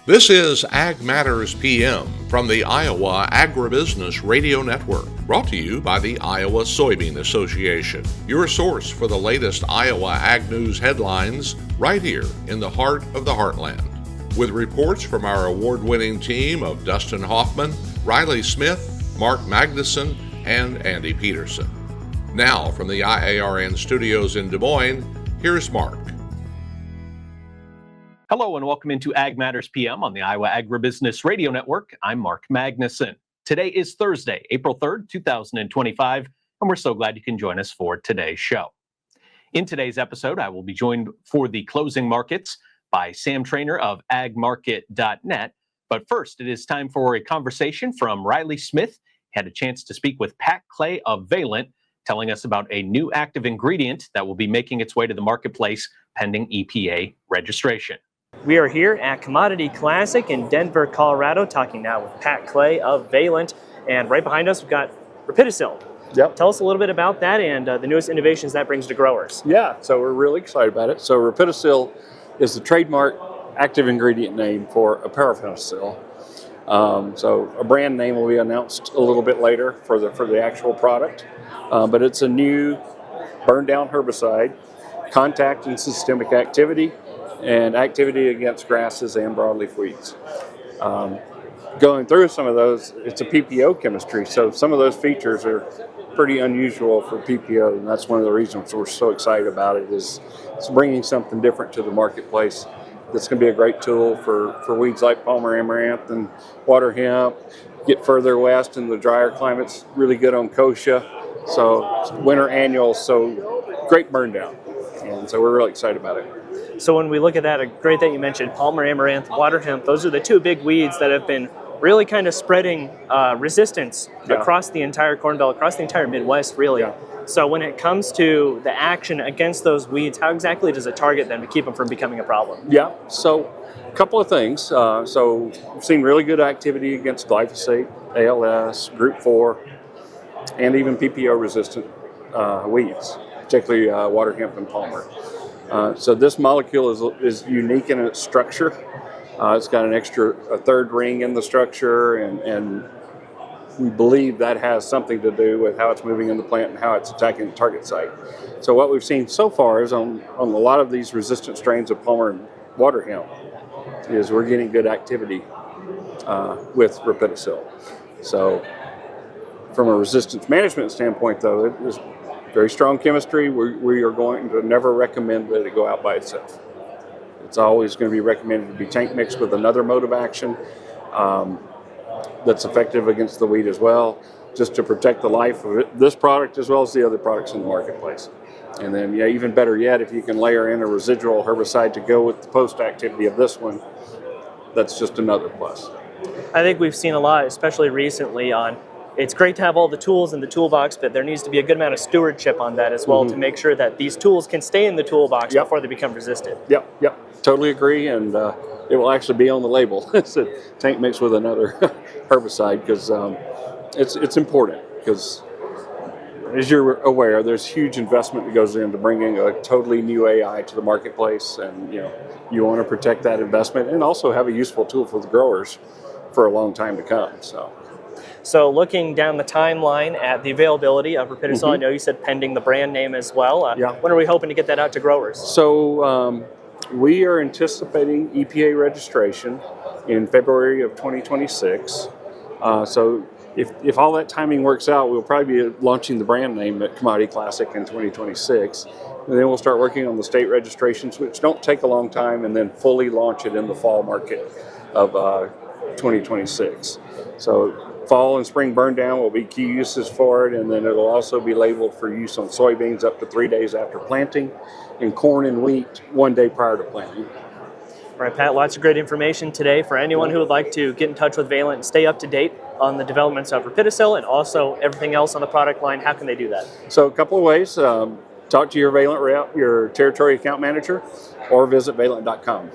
This is Ag Matters PM from the Iowa Agribusiness Radio Network, brought to you by the Iowa Soybean Association, your source for the latest Iowa ag news headlines right here in the heart of the heartland. With reports from our award-winning team of Dustin Hoffman, Riley Smith, Mark Magnuson, and Andy Peterson. Now, from the IARN studios in Des Moines, here's Mark. Hello and welcome into Ag Matters PM on the Iowa Agribusiness Radio Network. I'm Mark Magnuson. Today is Thursday, April 3rd, 2025, and we're so glad you can join us for today's show. In today's episode, I will be joined for the closing markets by Sam Trainor of agmarket.net. But first, it is time for a conversation from Riley Smith. He had a chance to speak with Pat Clay of Valent, telling us about a new active ingredient that will be making its way to the marketplace pending EPA registration. We are here at Commodity Classic in Denver, Colorado, talking now with Pat Clay of Valent. And right behind us, we've got Rapidicil. Yep. Tell us a little bit about that and the newest innovations that brings to growers. Yeah, so we're really excited about it. So Rapidicil is the trademark active ingredient name for Aparapenicil. So a brand name will be announced a little bit later for the actual product. But it's a new burn-down herbicide, contact and systemic activity, and activity against grasses and broadleaf weeds. Going through some of those, it's a PPO chemistry, so some of those features are pretty unusual for PPO, and that's one of the reasons we're so excited about it, is it's bringing something different to the marketplace that's going to be a great tool for weeds like Palmer amaranth and water hemp. Get further west in the drier climates, really good on kochia, so winter annual, so great burn down, and so we're really excited about it. So when we look at that, great that you mentioned Palmer amaranth, water hemp, those are the two big weeds that have been really kind of spreading resistance across the entire Corn Belt, across the entire Midwest, really. Yeah. So when it comes to the action against those weeds, how exactly does it target them to keep them from becoming a problem? Yeah, so a couple of things. So we've seen really good activity against glyphosate, ALS, Group 4, and even PPO resistant weeds, particularly water hemp and Palmer. So this molecule is unique in its structure. It's got a third ring in the structure, and we believe that has something to do with how it's moving in the plant and how it's attacking the target site. So what we've seen so far is on a lot of these resistant strains of Palmer and water hemp is we're getting good activity with Rapidicil. So from a resistance management standpoint, though, it is very strong chemistry. We are going to never recommend that it go out by itself. It's always going to be recommended to be tank mixed with another mode of action that's effective against the weed as well, just to protect the life of this product as well as the other products in the marketplace. And then, even better yet, if you can layer in a residual herbicide to go with the post activity of this one, that's just another plus. I think we've seen a lot, especially recently, on it's great to have all the tools in the toolbox, but there needs to be a good amount of stewardship on that as well to make sure that these tools can stay in the toolbox before they become resistant. Yep, totally agree, and it will actually be on the label. It's a tank mixed with another herbicide because it's important because, as you're aware, there's huge investment that goes into bringing a totally new AI to the marketplace, and you want to protect that investment and also have a useful tool for the growers for a long time to come. So looking down the timeline at the availability of Rapidicil, I know you said pending the brand name as well. When are we hoping to get that out to growers? So we are anticipating EPA registration in February of 2026. So if all that timing works out, we'll probably be launching the brand name at Commodity Classic in 2026. And then we'll start working on the state registrations, which don't take a long time, and then fully launch it in the fall market of 2026. So fall and spring burn down will be key uses for it, and then it'll also be labeled for use on soybeans up to 3 days after planting, and corn and wheat 1 day prior to planting. All right, Pat, lots of great information today. For anyone who would like to get in touch with Valent and stay up to date on the developments of Rapidicil and also everything else on the product line, how can they do that? So a couple of ways. Talk to your Valent rep, your territory account manager, or visit valent.com.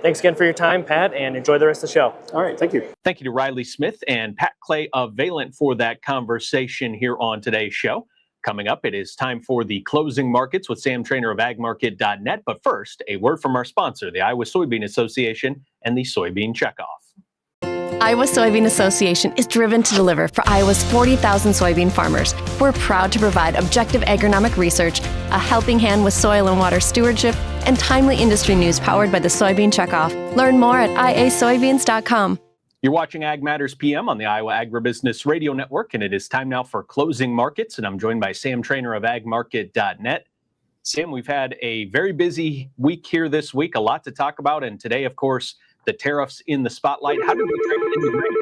Thanks again for your time, Pat, and enjoy the rest of the show. All right, thank you. Thank you to Riley Smith and Pat Clay of Valent for that conversation here on today's show. Coming up, it is time for the closing markets with Sam Trainor of agmarket.net. But first, a word from our sponsor, the Iowa Soybean Association and the Soybean Checkoff. Iowa Soybean Association is driven to deliver for Iowa's 40,000 soybean farmers. We're proud to provide objective agronomic research, a helping hand with soil and water stewardship, and timely industry news powered by the Soybean Checkoff. Learn more at iasoybeans.com. You're watching Ag Matters PM on the Iowa Agribusiness Radio Network, and it is time now for closing markets, and I'm joined by Sam Trainor of agmarket.net. Sam, we've had a very busy week here this week, a lot to talk about, and today, of course, the tariffs in the spotlight. How did we trade in the grains?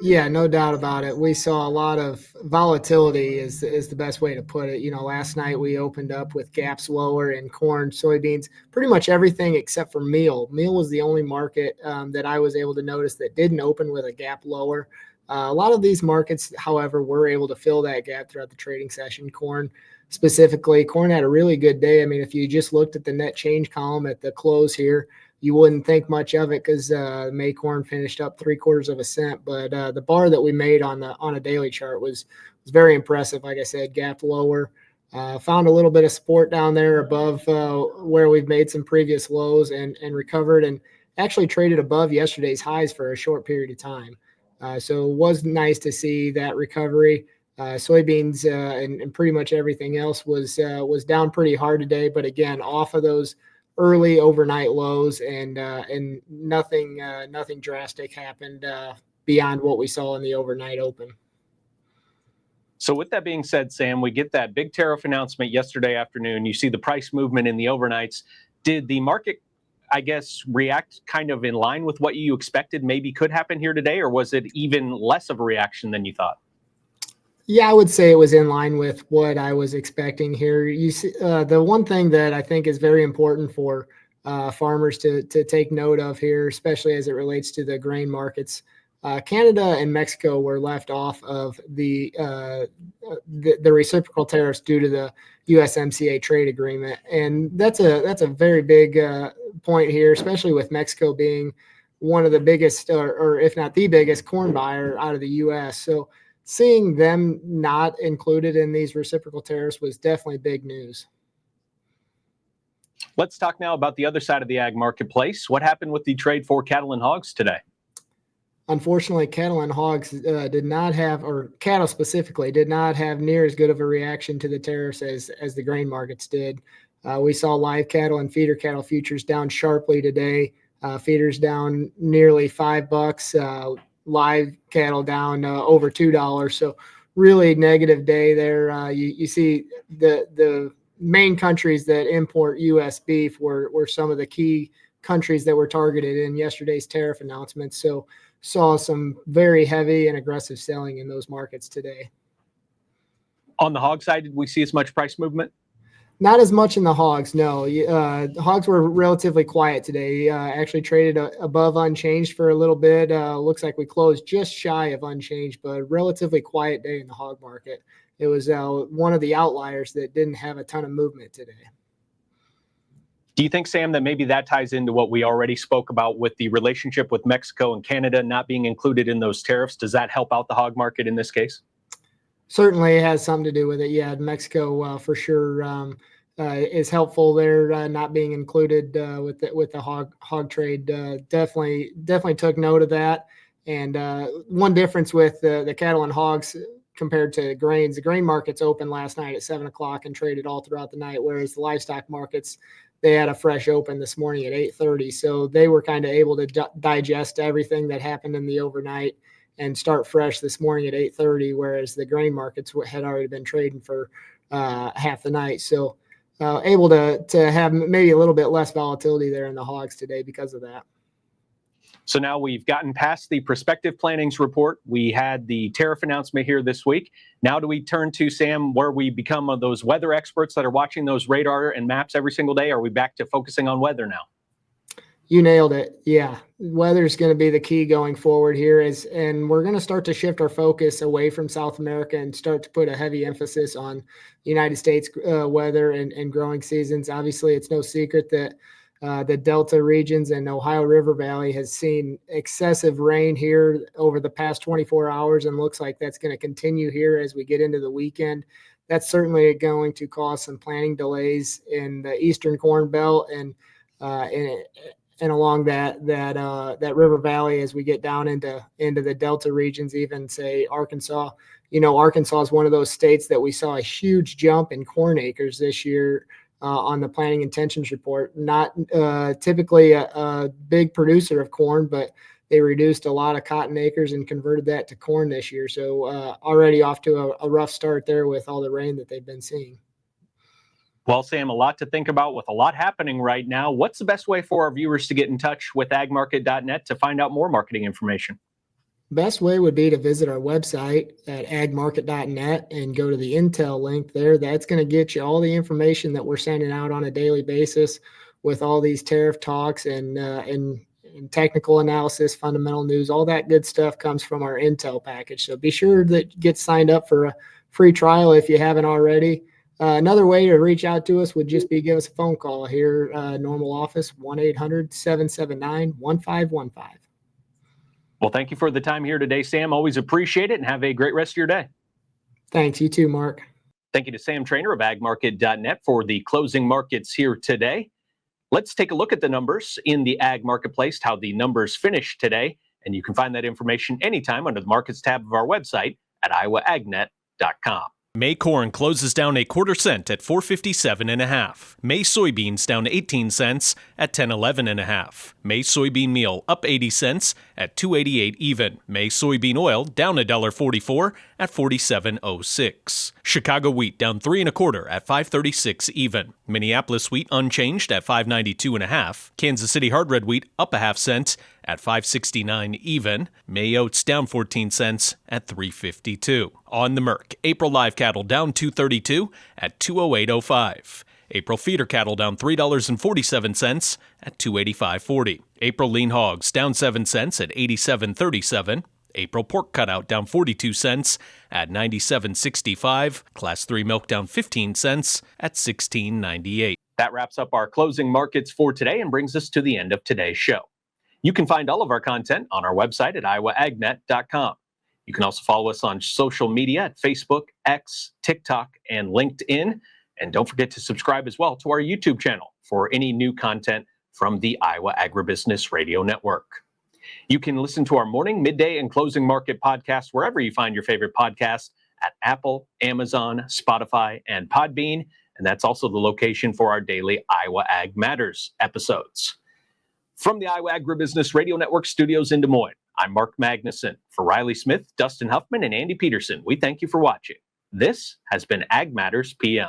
Yeah, no doubt about it. We saw a lot of volatility is the best way to put it. You know, last night we opened up with gaps lower in corn, soybeans, pretty much everything except for meal. Meal was the only market that I was able to notice that didn't open with a gap lower. A lot of these markets, however, were able to fill that gap throughout the trading session. Corn specifically, corn had a really good day. I mean, if you just looked at the net change column at the close here, you wouldn't think much of it because May corn finished up 0.75 cents. But the bar that we made on a daily chart was very impressive. Like I said, gap lower. Found a little bit of support down there above where we've made some previous lows and recovered, and actually traded above yesterday's highs for a short period of time. So it was nice to see that recovery. Soybeans and pretty much everything else was down pretty hard today, but again, off of those early overnight lows, and nothing drastic happened beyond what we saw in the overnight open. So with that being said, Sam, we get that big tariff announcement yesterday afternoon. You see the price movement in the overnights. Did the market, I guess, react kind of in line with what you expected maybe could happen here today, or was it even less of a reaction than you thought? Yeah, I would say it was in line with what I was expecting here. You see, the one thing that I think is very important for farmers to take note of here, especially as it relates to the grain markets, Canada and Mexico were left off of the reciprocal tariffs due to the USMCA trade agreement, and that's a very big point here, especially with Mexico being one of the biggest, or if not the biggest, corn buyer out of the U.S. So seeing them not included in these reciprocal tariffs was definitely big news. Let's talk now about the other side of the ag marketplace. What happened with the trade for cattle and hogs today? Unfortunately, cattle and hogs did not have, or cattle specifically, did not have near as good of a reaction to the tariffs as the grain markets did. We saw live cattle and feeder cattle futures down sharply today. Feeders down nearly $5. Live cattle down over $2. So really negative day there. You see the main countries that import U.S. beef were some of the key countries that were targeted in yesterday's tariff announcements. So saw some very heavy and aggressive selling in those markets today. On the hog side, did we see as much price movement? Not as much in the hogs, no. Hogs were relatively quiet today. Actually traded above unchanged for a little bit. Looks like we closed just shy of unchanged, but relatively quiet day in the hog market. It was one of the outliers that didn't have a ton of movement today. Do you think, Sam, that maybe that ties into what we already spoke about with the relationship with Mexico and Canada not being included in those tariffs? Does that help out the hog market in this case? Certainly it has something to do with it. Yeah, Mexico for sure is helpful there, not being included with the hog trade. Definitely took note of that. And one difference with the cattle and hogs compared to grains, the grain markets opened last night at 7 o'clock and traded all throughout the night, whereas the livestock markets, they had a fresh open this morning at 8:30. So they were kind of able to digest everything that happened in the overnight and start fresh this morning at 8:30, whereas the grain markets had already been trading for half the night. So able to have maybe a little bit less volatility there in the hogs today because of that. So now we've gotten past the prospective plannings report. We had the tariff announcement here this week. Now do we turn to, Sam, where we become those weather experts that are watching those radar and maps every single day? Are we back to focusing on weather now? You nailed it. Yeah. Weather is going to be the key going forward here, and we're going to start to shift our focus away from South America and start to put a heavy emphasis on the United States weather and growing seasons. Obviously, it's no secret that the Delta regions and Ohio River Valley has seen excessive rain here over the past 24 hours and looks like that's going to continue here as we get into the weekend. that's certainly going to cause some planting delays in the eastern corn belt and along that river valley as we get down into the delta regions, even say Arkansas. Arkansas is one of those states that we saw a huge jump in corn acres this year on the planting intentions report. Not typically a big producer of corn, but they reduced a lot of cotton acres and converted that to corn this year. So already off to a rough start there with all the rain that they've been seeing. Well, Sam, a lot to think about with a lot happening right now. What's the best way for our viewers to get in touch with agmarket.net to find out more marketing information? Best way would be to visit our website at agmarket.net and go to the Intel link there. That's going to get you all the information that we're sending out on a daily basis with all these tariff talks and technical analysis, fundamental news. All that good stuff comes from our Intel package. So be sure that you get signed up for a free trial if you haven't already. Another way to reach out to us would just be give us a phone call here, normal office, 1-800-779-1515. Well, thank you for the time here today, Sam. Always appreciate it, and have a great rest of your day. Thanks. You too, Mark. Thank you to Sam Trainor of agmarket.net for the closing markets here today. Let's take a look at the numbers in the ag marketplace, how the numbers finished today. And you can find that information anytime under the markets tab of our website at iowaagnet.com. May corn closes down a quarter cent at 457.5. May soybeans down 18 cents at 1011.5. May soybean meal up 80 cents at 288 even. May soybean oil down $1.44 at 47.06. Chicago wheat down 3 1/4 at 536 even. Minneapolis wheat unchanged at 592.5. Kansas City hard red wheat up a half cent at 569 even. May oats down 14 cents at 352. On the Merc, April live cattle down 232 at 208.05. April feeder cattle down $3.47 at 285.40. April lean hogs down 7 cents at 87.37. April pork cutout down 42 cents at 97.65. Class 3 milk down 15 cents at 16.98. That wraps up our closing markets for today and brings us to the end of today's show. You can find all of our content on our website at iowaagnet.com. You can also follow us on social media at Facebook, X, TikTok, and LinkedIn. And don't forget to subscribe as well to our YouTube channel for any new content from the Iowa Agribusiness Radio Network. You can listen to our morning, midday, and closing market podcasts wherever you find your favorite podcast at Apple, Amazon, Spotify, and Podbean. And that's also the location for our daily Iowa Ag Matters episodes. From the Iowa Agribusiness Radio Network studios in Des Moines, I'm Mark Magnuson. For Riley Smith, Dustin Huffman, and Andy Peterson, we thank you for watching. This has been Ag Matters PM.